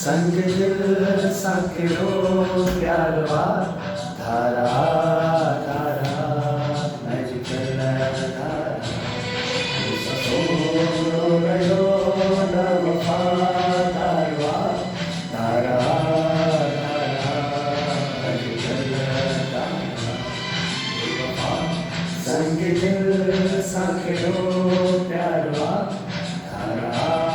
संग दिल संकड़ो प्यारवा धारा धारा नजकल धारा ससुरो गयो न वफादारवा धारा धारा नजकल धारा संग दिल संकड़ो प्यारवा धारा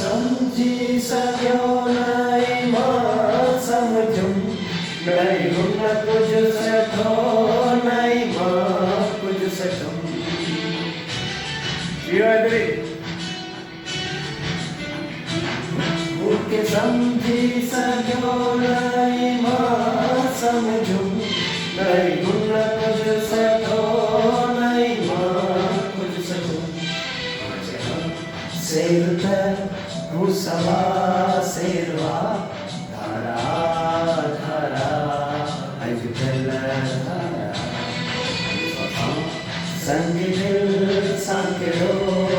समझी सको नहीं मां समझूं नहीं हूं न कुछ सको नहीं मां कुछ सकूं You agree? मुझे समझी सको नहीं मां समझूं नहीं हूं न कुछ सको नहीं मां कुछ सकूं शेर सवा शेरवा धारा धारा अजगल धारा संग दिल संकड़ो